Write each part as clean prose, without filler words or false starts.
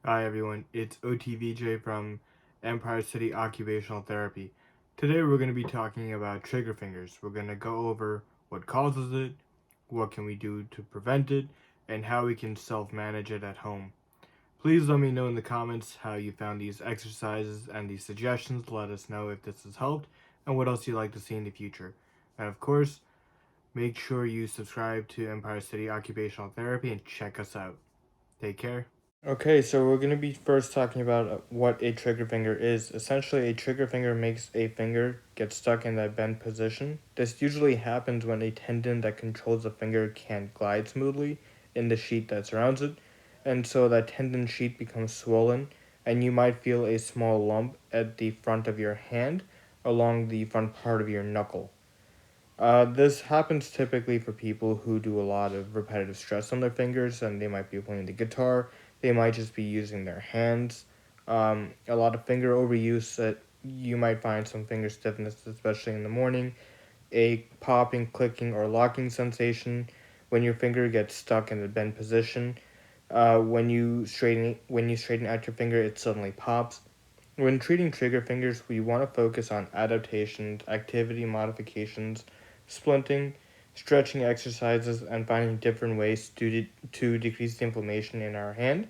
Hi everyone, it's OTVJ from Empire City Occupational Therapy. Today we're going to be talking about trigger fingers. We're going to go over what causes it, what can we do to prevent it, and how we can self-manage it at home. Please let me know in the comments how you found these exercises and these suggestions. Let us know if this has helped and what else you'd like to see in the future. And of course, make sure you subscribe to Empire City Occupational Therapy and check us out. Take care. Okay, so we're going to be first talking about what a trigger finger is. Essentially, a trigger finger makes a finger get stuck in that bent position. This usually happens when a tendon that controls the finger can't glide smoothly in the sheet that surrounds it, and so that tendon sheet becomes swollen, and you might feel a small lump at the front of your hand along the front part of your knuckle. This happens typically for people who do a lot of repetitive stress on their fingers, and they might be playing the guitar. They might just be using their hands. A lot of finger overuse that you might find some finger stiffness, especially in the morning. A popping, clicking, or locking sensation when your finger gets stuck in the bent position. When you straighten out your finger, it suddenly pops. When treating trigger fingers, we want to focus on adaptations, activity modifications, splinting, stretching exercises, and finding different ways to decrease the inflammation in our hand.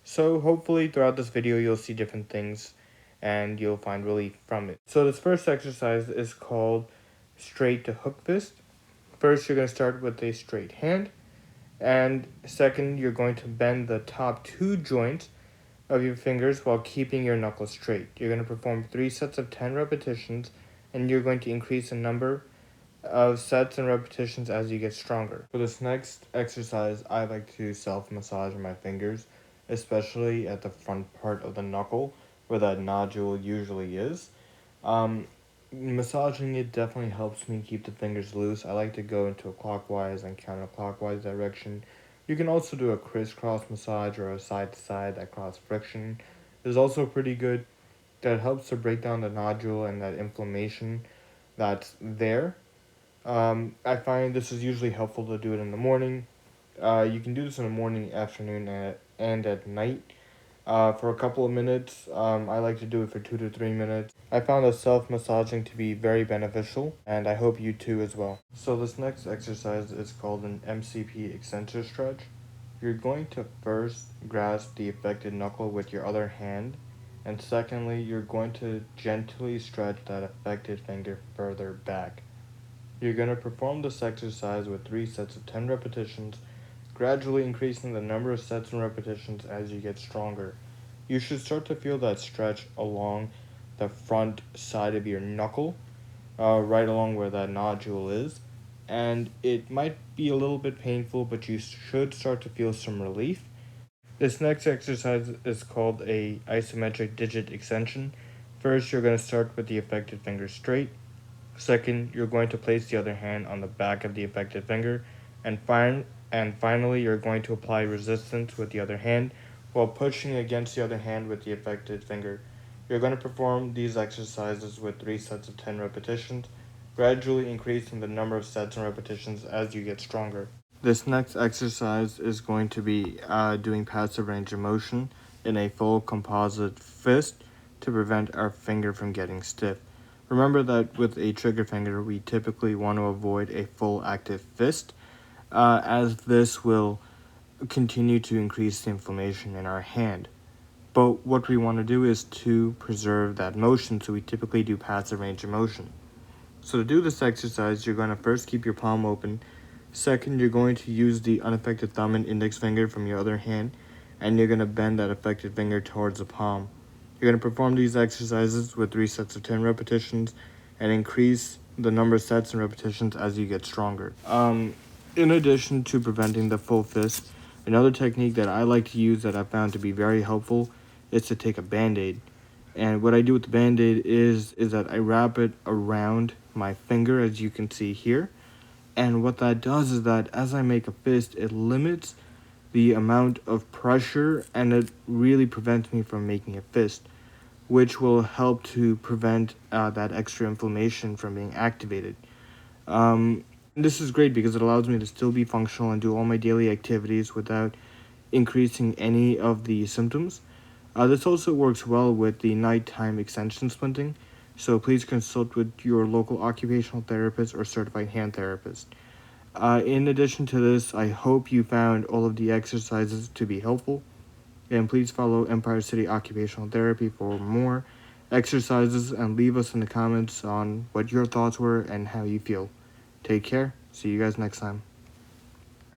So hopefully throughout this video you'll see different things and you'll find relief from it. So this first exercise is called straight to hook fist. First you're going to start with a straight hand, and second you're going to bend the top two joints of your fingers while keeping your knuckles straight. You're going to perform 3 sets of 10 repetitions, and you're going to increase the number of sets and repetitions as you get stronger. For this next exercise, I like to self-massage my fingers, especially at the front part of the knuckle where that nodule usually is. Um, Massaging it definitely helps me keep the fingers loose. I like to go into a clockwise and counterclockwise direction. You can also do a crisscross massage or a side to side that cross friction is also pretty good. That helps to break down the nodule and that inflammation that's there. I find this is usually helpful to do it in the morning. You can do this in the morning, afternoon, and at night. For a couple of minutes, I like to do it for 2 to 3 minutes. I found the self-massaging to be very beneficial, and I hope you too as well. So this next exercise is called an MCP Accenture Stretch. You're going to first grasp the affected knuckle with your other hand, and secondly, you're going to gently stretch that affected finger further back. You're going to perform this exercise with 3 sets of 10 repetitions, gradually increasing the number of sets and repetitions as you get stronger. You should start to feel that stretch along the front side of your knuckle, right along where that nodule is. And it might be a little bit painful, but you should start to feel some relief. This next exercise is called a isometric digit extension. First, you're going to start with the affected finger straight. Second, you're going to place the other hand on the back of the affected finger, and finally, you're going to apply resistance with the other hand while pushing against the other hand with the affected finger. You're going to perform these exercises with 3 sets of 10 repetitions, gradually increasing the number of sets and repetitions as you get stronger. This next exercise is going to be doing passive range of motion in a full composite fist to prevent our finger from getting stiff. Remember that with a trigger finger, we typically want to avoid a full active fist, as this will continue to increase the inflammation in our hand. But what we want to do is to preserve that motion, so we typically do passive range of motion. So to do this exercise, you're going to first keep your palm open. Second, you're going to use the unaffected thumb and index finger from your other hand, and you're going to bend that affected finger towards the palm. You're going to perform these exercises with 3 sets of 10 repetitions and increase the number of sets and repetitions as you get stronger. In addition to preventing the full fist, another technique that I like to use that I found to be very helpful is to take a BandAid. And what I do with the BandAid is that I wrap it around my finger, as you can see here. And what that does is that as I make a fist, it limits the amount of pressure, and it really prevents me from making a fist, which will help to prevent that extra inflammation from being activated. This is great because it allows me to still be functional and do all my daily activities without increasing any of the symptoms. This also works well with the nighttime extension splinting, so please consult with your local occupational therapist or certified hand therapist. In addition to this, I hope you found all of the exercises to be helpful, and please follow Empire City Occupational Therapy for more exercises and leave us in the comments on what your thoughts were and how you feel. Take care. See you guys next time.